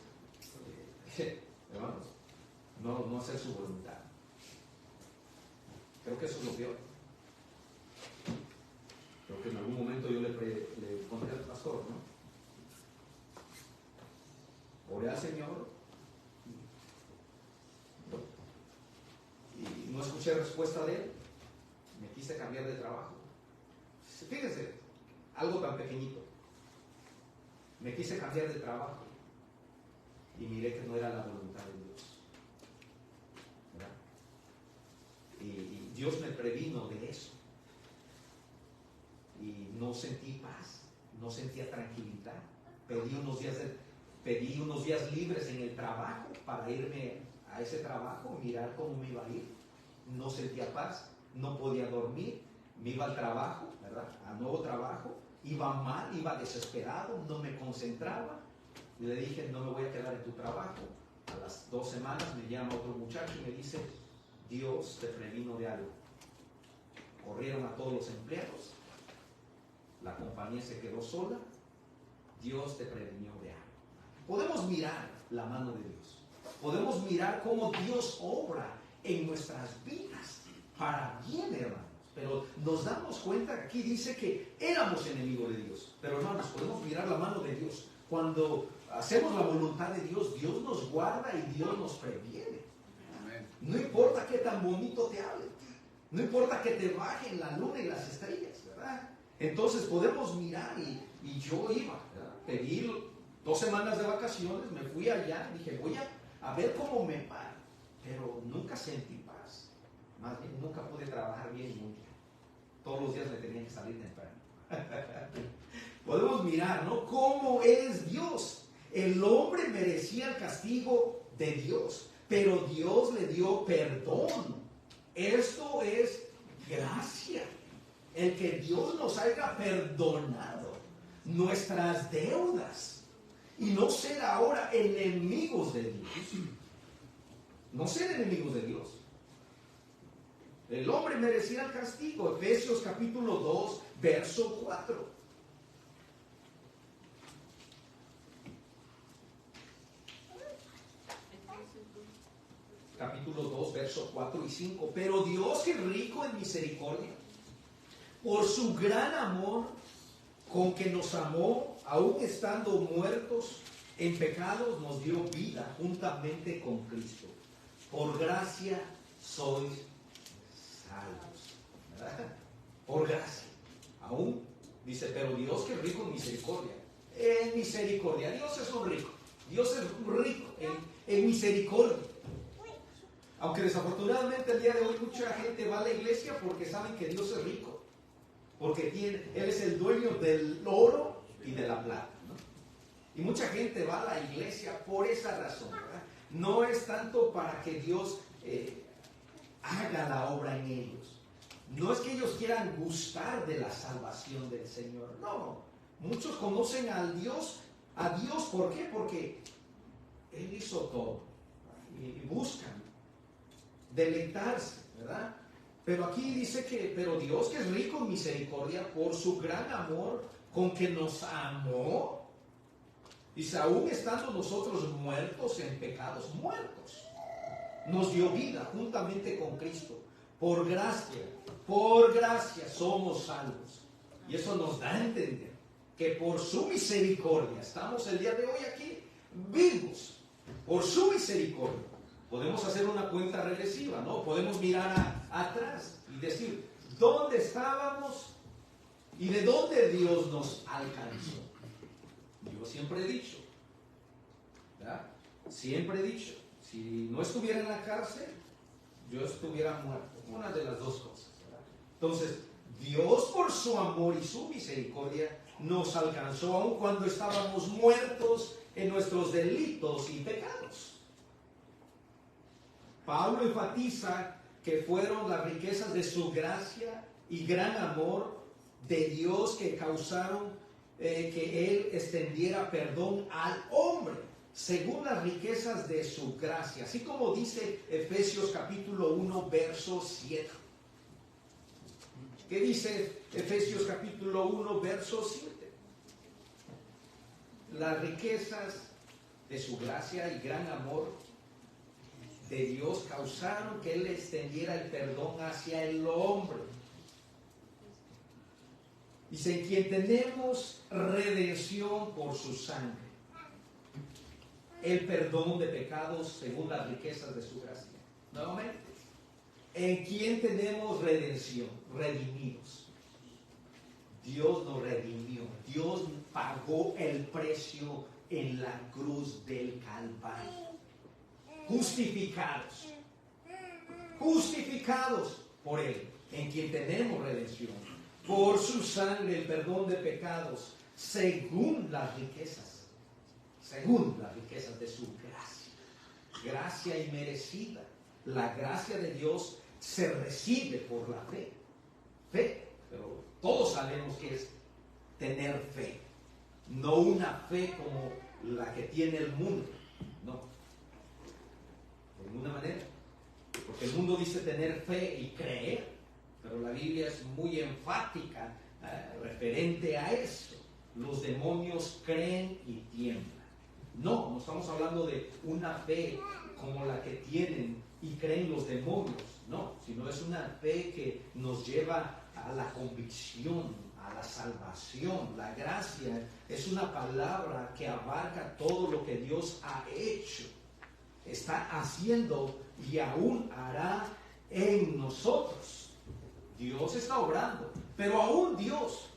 hermanos, no hacer su voluntad. Creo que eso es lo peor. Creo que en algún momento yo le conté al pastor, ¿no? Oré al Señor y no escuché respuesta de Él. Me quise cambiar de trabajo. Fíjense, algo tan pequeñito. Me quise cambiar de trabajo y miré que no era la voluntad de Dios, ¿verdad? Y Dios me previno de eso. Y no sentí paz, no sentía tranquilidad. Pedí unos días libres en el trabajo para irme a ese trabajo, mirar cómo me iba a ir. No sentía paz, no podía dormir, me iba al trabajo, ¿verdad? A nuevo trabajo, iba mal, iba desesperado, no me concentraba. Y le dije, no me voy a quedar en tu trabajo. A las 2 semanas me llama otro muchacho y me dice, Dios te previno de algo. Corrieron a todos los empleados, la compañía se quedó sola, Dios te previnió de algo. Podemos mirar la mano de Dios, podemos mirar cómo Dios obra en nuestras vidas para bien, hermanos. Pero nos damos cuenta que aquí dice que éramos enemigos de Dios. Pero hermanos, podemos mirar la mano de Dios. Cuando hacemos la voluntad de Dios, Dios nos guarda y Dios nos previene. No importa qué tan bonito te hable, no importa que te bajen la luna y las estrellas, ¿verdad? Entonces podemos mirar y yo iba, ¿verdad? Pedí 2 semanas de vacaciones, me fui allá, dije voy a ver cómo me va, pero nunca sentí paz, más bien nunca pude trabajar bien y muy bien. Todos los días me tenía que salir temprano. Podemos mirar, ¿no? ¿Cómo es Dios? El hombre merecía el castigo de Dios, pero Dios le dio perdón. Esto es gracia. El que Dios nos haya perdonado nuestras deudas y no ser ahora enemigos de Dios. No ser enemigos de Dios. El hombre merecía el castigo. Efesios capítulo 2, verso 4. Capítulo 2, versos 4 y 5. Pero Dios, que es rico en misericordia, por su gran amor con que nos amó, aun estando muertos en pecados, nos dio vida juntamente con Cristo. Por gracia sois salvos. ¿Verdad? Por gracia. Aún dice, pero Dios, que es rico en misericordia. En misericordia. Dios es un rico. Dios es rico en misericordia. Aunque desafortunadamente el día de hoy mucha gente va a la iglesia porque saben que Dios es rico, porque Él es el dueño del oro y de la plata, ¿no? Y mucha gente va a la iglesia por esa razón, ¿verdad? No es tanto para que Dios haga la obra en ellos, no es que ellos quieran gustar de la salvación del Señor, no. Muchos conocen a Dios, ¿por qué? Porque Él hizo todo y buscan deleitarse, ¿verdad? Pero aquí dice que, pero Dios, que es rico en misericordia, por su gran amor con que nos amó, dice, aún estando nosotros muertos en pecados, muertos, nos dio vida juntamente con Cristo. Por gracia somos salvos. Y eso nos da a entender que por su misericordia estamos el día de hoy aquí vivos, por su misericordia. Podemos hacer una cuenta regresiva, ¿no? Podemos mirar atrás y decir, ¿dónde estábamos y de dónde Dios nos alcanzó? Yo siempre he dicho, ¿verdad? Siempre he dicho, si no estuviera en la cárcel, yo estuviera muerto. Una de las dos cosas, ¿verdad? Entonces, Dios por su amor y su misericordia nos alcanzó aun cuando estábamos muertos en nuestros delitos y pecados. Pablo enfatiza que fueron las riquezas de su gracia y gran amor de Dios que causaron que Él extendiera perdón al hombre, según las riquezas de su gracia. Así como dice Efesios capítulo 1, verso 7. ¿Qué dice Efesios capítulo 1, verso 7? Las riquezas de su gracia y gran amor de Dios causaron que Él extendiera el perdón hacia el hombre. Dice, en quien tenemos redención por su sangre, el perdón de pecados según las riquezas de su gracia. Nuevamente, en quien tenemos redención, redimidos. Dios nos redimió, Dios pagó el precio en la cruz del Calvario. Justificados, justificados por Él, en quien tenemos redención, por su sangre el perdón de pecados, según las riquezas de su gracia. Gracia inmerecida. La gracia de Dios se recibe por la fe. Fe, pero todos sabemos que es tener fe. No una fe como la que tiene el mundo. No. De ninguna manera. Porque el mundo dice tener fe y creer, pero la Biblia es muy enfática referente a eso. Los demonios creen y tiemblan. No estamos hablando de una fe como la que tienen y creen los demonios, no, sino es una fe que nos lleva a la convicción, a la salvación. La gracia es una palabra que abarca todo lo que Dios ha hecho, está haciendo y aún hará en nosotros. Dios está obrando, pero aún Dios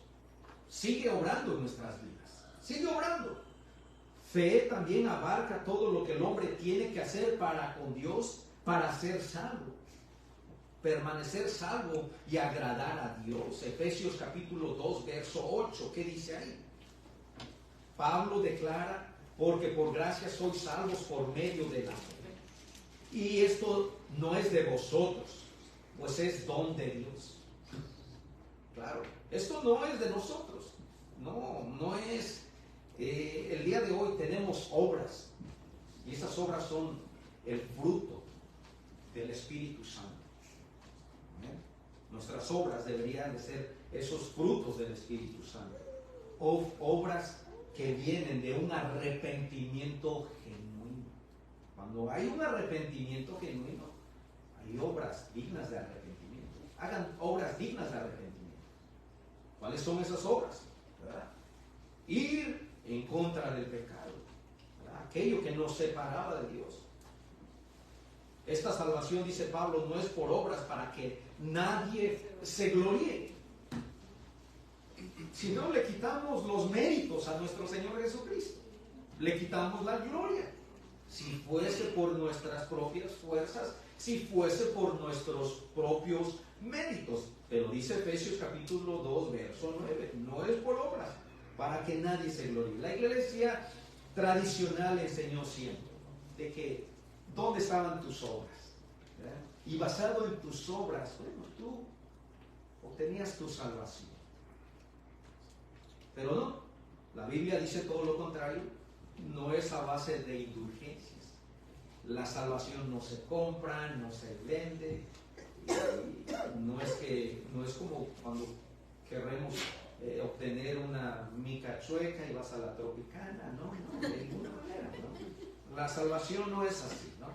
sigue obrando en nuestras vidas, sigue obrando. Fe también abarca todo lo que el hombre tiene que hacer para con Dios, para ser salvo, permanecer salvo y agradar a Dios. Efesios capítulo 2, verso 8, ¿qué dice ahí? Pablo declara, porque por gracia sois salvos por medio de la fe. Y esto no es de vosotros, pues es don de Dios. Claro, esto no es de nosotros, no es. El día de hoy tenemos obras, y esas obras son el fruto del Espíritu Santo. Nuestras obras deberían de ser esos frutos del Espíritu Santo. Obras que vienen de un arrepentimiento genuino. Cuando hay un arrepentimiento genuino, hay obras dignas de arrepentimiento. Hagan obras dignas de arrepentimiento. ¿Cuáles son esas obras? ¿Verdad? Ir en contra del pecado, ¿verdad? Aquello que nos separaba de Dios. Esta salvación, dice Pablo, no es por obras para que nadie se gloríe, sino le quitamos los méritos a nuestro Señor Jesucristo, le quitamos la gloria. Si fuese por nuestras propias fuerzas, si fuese por nuestros propios méritos. Pero dice Efesios capítulo 2, verso 9, no es por obras para que nadie se gloríe. La iglesia tradicional enseñó siempre de que ¿dónde estaban tus obras? ¿verdad? Y basado en tus obras, bueno, tú obtenías tu salvación. Pero no, la Biblia dice todo lo contrario, no es a base de indulgencias. La salvación no se compra, no se vende, no es como cuando queremos obtener una mica chueca y vas a la Tropicana, no, de ninguna manera, ¿no? La salvación no es así, ¿no?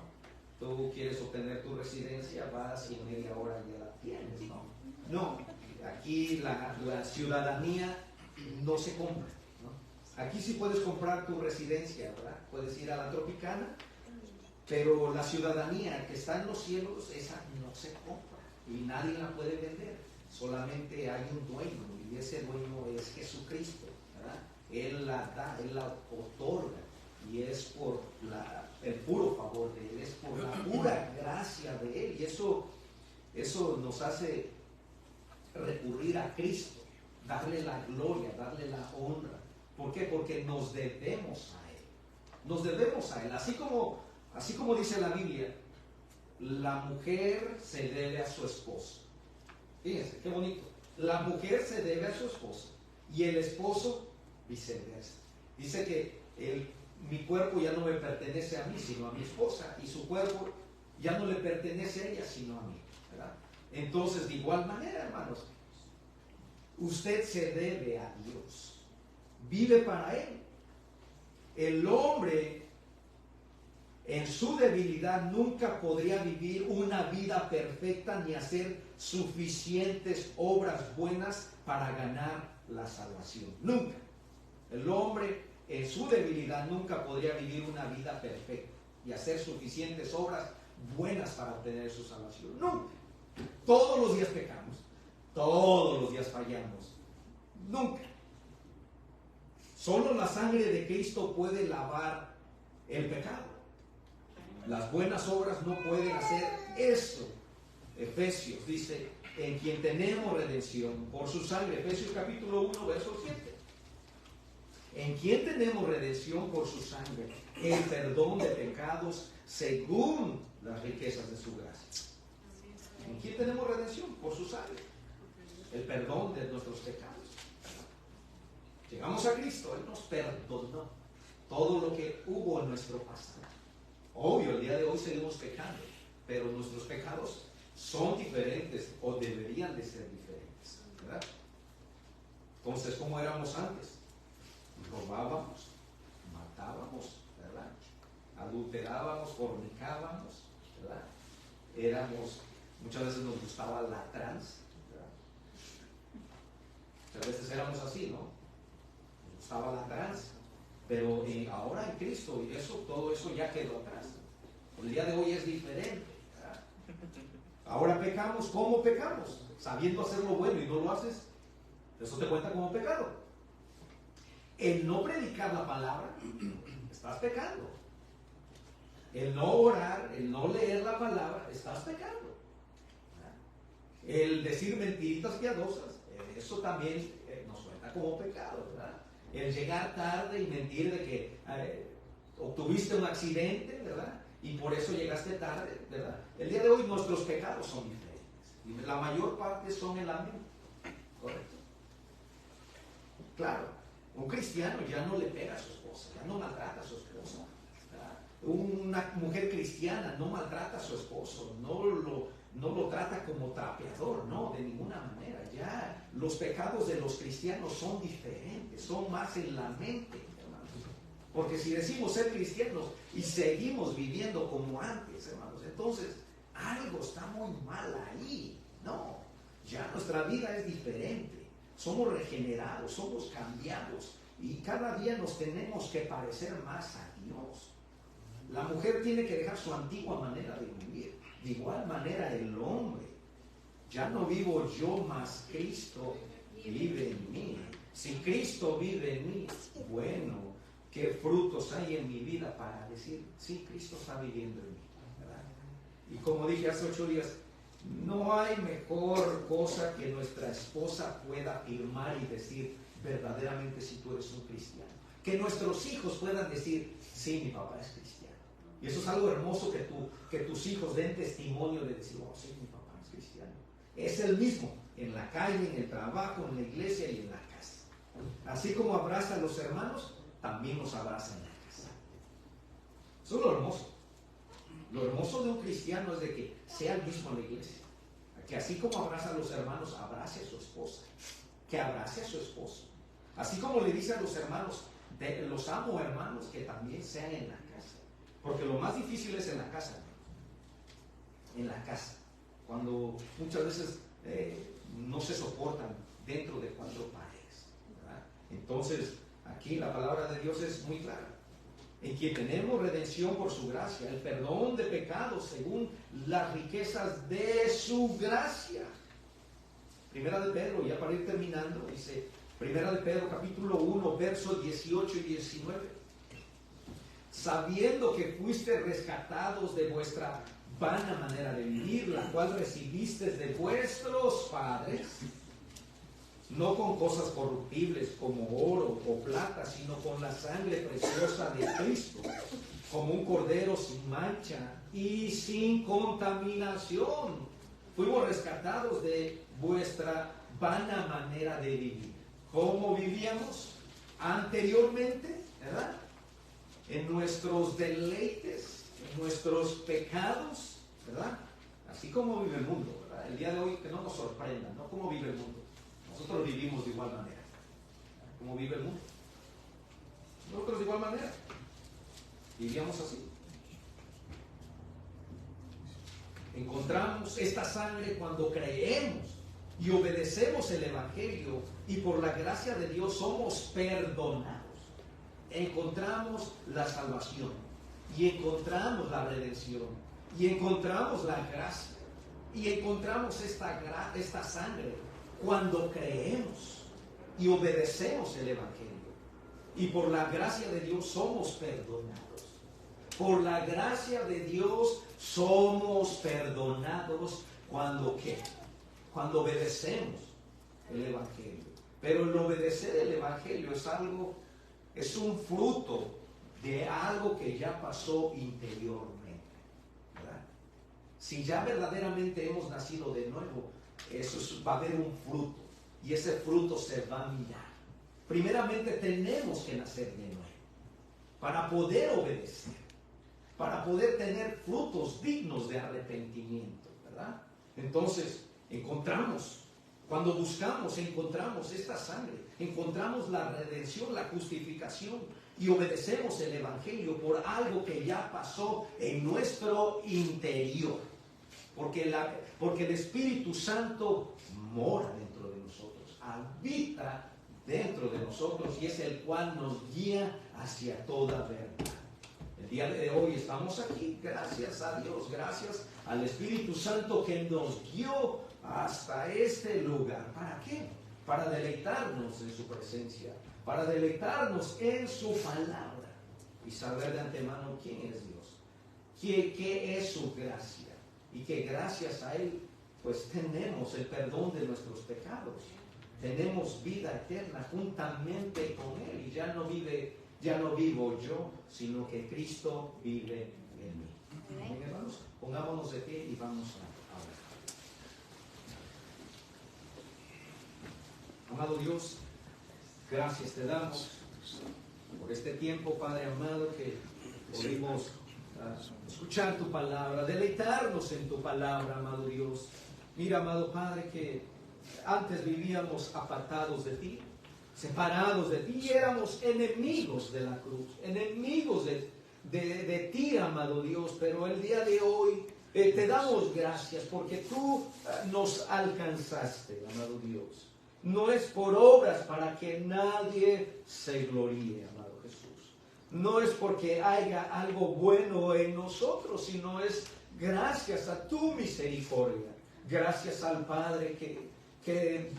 Tú quieres obtener tu residencia, vas y en media hora ya la tienes, ¿no? No, aquí la ciudadanía no se compra, ¿no? Aquí sí puedes comprar tu residencia, ¿verdad? Puedes ir a la Tropicana, pero la ciudadanía que está en los cielos, esa no se compra y nadie la puede vender. Solamente hay un dueño y ese dueño es Jesucristo, ¿verdad? Él la da, Él la otorga y es por el puro favor de Él, es por la pura gracia de Él, y eso nos hace recurrir a Cristo, darle la gloria, darle la honra. ¿Por qué? Porque nos debemos a Él, nos debemos a Él, así como dice la Biblia, la mujer se debe a su esposo. Fíjense, qué bonito. La mujer se debe a su esposo y el esposo viceversa. Dice que mi cuerpo ya no me pertenece a mí, sino a mi esposa, y su cuerpo ya no le pertenece a ella, sino a mí, ¿verdad? Entonces, de igual manera, hermanos, usted se debe a Dios, vive para Él. El hombre en su debilidad nunca podría vivir una vida perfecta ni hacer suficientes obras buenas para ganar la salvación. Nunca. El hombre en su debilidad nunca podría vivir una vida perfecta y hacer suficientes obras buenas para obtener su salvación. Nunca. Todos los días pecamos. Todos los días fallamos. Nunca. Solo la sangre de Cristo puede lavar el pecado. Las buenas obras no pueden hacer eso. Efesios dice, en quien tenemos redención por su sangre. Efesios capítulo 1, verso 7. En quien tenemos redención por su sangre, el perdón de pecados según las riquezas de su gracia. ¿En quién tenemos redención? Por su sangre. El perdón de nuestros pecados. Llegamos a Cristo, Él nos perdonó todo lo que hubo en nuestro pasado. Obvio, el día de hoy seguimos pecando, pero nuestros pecados son diferentes o deberían de ser diferentes, ¿verdad? Entonces, ¿cómo éramos antes? Robábamos, matábamos, ¿verdad? Adulterábamos, fornicábamos, ¿verdad? Muchas veces nos gustaba la trans, ¿verdad? Muchas veces éramos así, ¿no? Nos gustaba la trans, pero ahora en Cristo, todo eso ya quedó atrás. El día de hoy es diferente, ¿verdad? Ahora pecamos, ¿cómo pecamos? Sabiendo hacer lo bueno y no lo haces, eso te cuenta como pecado. El no predicar la palabra, estás pecando. El no orar, el no leer la palabra, estás pecando. El decir mentiritas piadosas, eso también nos cuenta como pecado, ¿verdad? El llegar tarde y mentir de que obtuviste un accidente, ¿verdad? Y por eso llegaste tarde, ¿verdad? El día de hoy nuestros pecados son diferentes. Y la mayor parte son en la mente. ¿Correcto? Claro, un cristiano ya no le pega a su esposa, ya no maltrata a su esposa. ¿Verdad? Una mujer cristiana no maltrata a su esposo, no lo trata como trapeador, no, de ninguna manera. Ya los pecados de los cristianos son diferentes, son más en la mente, hermanos. Porque si decimos ser cristianos y seguimos viviendo como antes, hermanos, entonces algo está muy mal ahí. No, ya nuestra vida es diferente. Somos regenerados, somos cambiados y cada día nos tenemos que parecer más a Dios. La mujer tiene que dejar su antigua manera de vivir. De igual manera el hombre. Ya no vivo yo, más Cristo vive en mí. Si Cristo vive en mí, bueno, ¿qué frutos hay en mi vida para decir, sí, Cristo está viviendo en mí? ¿Verdad? Y como dije hace 8 días, no hay mejor cosa que nuestra esposa pueda afirmar y decir verdaderamente si tú eres un cristiano. Que nuestros hijos puedan decir, sí, mi papá es cristiano. Y eso es algo hermoso que tus hijos den testimonio de decir, oh, sí, mi papá es cristiano. Es el mismo en la calle, en el trabajo, en la iglesia y en la casa. Así como abraza a los hermanos, también los abraza en la casa. Eso es lo hermoso. Lo hermoso de un cristiano es de que sea el mismo en la iglesia. Que así como abraza a los hermanos, abrace a su esposa. Que abrace a su esposo. Así como le dice a los hermanos, los amo hermanos, que también sean en la casa. Porque lo más difícil es en la casa. En la casa. Cuando muchas veces no se soportan dentro de 4 paredes. ¿Verdad? Entonces, aquí la palabra de Dios es muy clara. En quien tenemos redención por su gracia, el perdón de pecados según las riquezas de su gracia. Primera de Pedro, ya para ir terminando, dice, Primera de Pedro capítulo 1, versos 18 y 19. Sabiendo que fuiste rescatados de vuestra vana manera de vivir, la cual recibisteis de vuestros padres, no con cosas corruptibles como oro o plata, sino con la sangre preciosa de Cristo, como un cordero sin mancha y sin contaminación. Fuimos rescatados de vuestra vana manera de vivir. ¿Cómo vivíamos anteriormente? ¿Verdad? En nuestros deleites, en nuestros pecados, ¿verdad? Así como vive el mundo, ¿verdad? El día de hoy que no nos sorprenda, ¿no? ¿Cómo vive el mundo? Nosotros vivimos de igual manera. ¿Cómo vive el mundo? Nosotros de igual manera. Vivíamos así. Encontramos esta sangre cuando creemos y obedecemos el Evangelio y por la gracia de Dios somos perdonados. Encontramos la salvación y encontramos la redención y encontramos la gracia y encontramos esta sangre cuando creemos y obedecemos el Evangelio. Y por la gracia de Dios somos perdonados. Por la gracia de Dios somos perdonados ¿Cuándo qué? Cuando obedecemos el Evangelio. Pero el obedecer el Evangelio es un fruto de algo que ya pasó interiormente, ¿verdad? Si ya verdaderamente hemos nacido de nuevo, va a haber un fruto, y ese fruto se va a mirar. Primeramente tenemos que nacer de nuevo para poder obedecer, para poder tener frutos dignos de arrepentimiento, ¿verdad? Entonces cuando buscamos, encontramos esta sangre, encontramos la redención, la justificación, y obedecemos el Evangelio por algo que ya pasó en nuestro interior. Porque el Espíritu Santo mora dentro de nosotros, habita dentro de nosotros, y es el cual nos guía hacia toda verdad. El día de hoy estamos aquí, gracias a Dios, gracias al Espíritu Santo que nos guió hasta este lugar. ¿Para qué? Para deleitarnos en su presencia, para deleitarnos en su palabra y saber de antemano quién es Dios, qué es su gracia, y que gracias a Él pues tenemos el perdón de nuestros pecados, tenemos vida eterna juntamente con Él, y ya no vivo yo, sino que Cristo vive en mí. Amén, hermanos. Pongámonos de pie y vamos a orar. Amado Dios, gracias te damos por este tiempo, Padre amado, que pudimos escuchar tu palabra, deleitarnos en tu palabra, amado Dios. Mira, amado Padre, que antes vivíamos apartados de ti, separados de ti, y éramos enemigos de la cruz, enemigos de ti, amado Dios. Pero el día de hoy te damos gracias porque tú nos alcanzaste, amado Dios. No es por obras para que nadie se gloríe, amado Jesús. No es porque haya algo bueno en nosotros, sino es gracias a tu misericordia, gracias al Padre que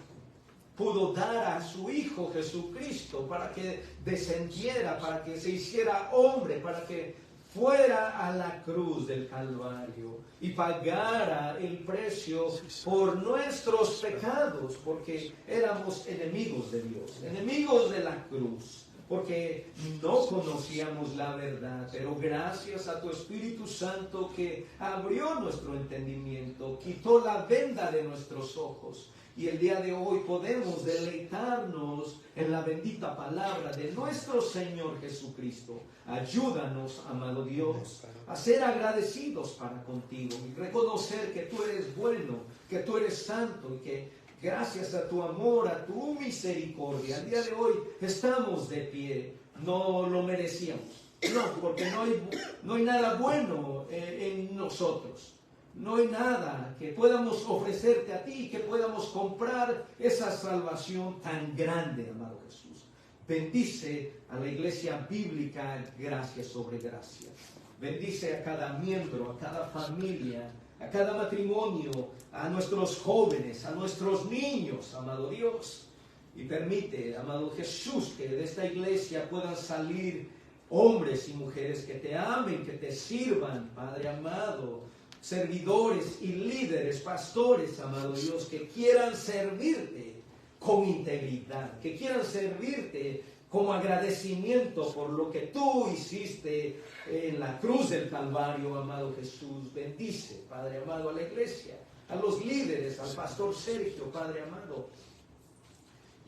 pudo dar a su Hijo Jesucristo para que descendiera, para que se hiciera hombre, para que fuera a la cruz del Calvario y pagara el precio por nuestros pecados, porque éramos enemigos de Dios, enemigos de la cruz, porque no conocíamos la verdad. Pero gracias a tu Espíritu Santo que abrió nuestro entendimiento, quitó la venda de nuestros ojos, y el día de hoy podemos deleitarnos en la bendita palabra de nuestro Señor Jesucristo. Ayúdanos, amado Dios, a ser agradecidos para contigo y reconocer que tú eres bueno, que tú eres santo, y que gracias a tu amor, a tu misericordia, el día de hoy estamos de pie. No lo merecíamos, no, porque no hay nada bueno en nosotros. No hay nada que podamos ofrecerte a ti, que podamos comprar esa salvación tan grande, amado Jesús. Bendice a la iglesia bíblica, gracia sobre gracia. Bendice a cada miembro, a cada familia, a cada matrimonio, a nuestros jóvenes, a nuestros niños, amado Dios. Y permite, amado Jesús, que de esta iglesia puedan salir hombres y mujeres que te amen, que te sirvan, Padre amado. Servidores y líderes, pastores, amado Dios, que quieran servirte con integridad, que quieran servirte como agradecimiento por lo que tú hiciste en la cruz del Calvario, amado Jesús. Bendice, Padre amado, a la iglesia, a los líderes, al pastor Sergio, Padre amado.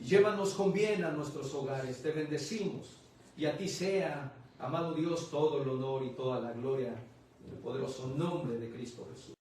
Llévanos con bien a nuestros hogares, te bendecimos, y a ti sea, amado Dios, todo el honor y toda la gloria, en el poderoso nombre de Cristo Jesús.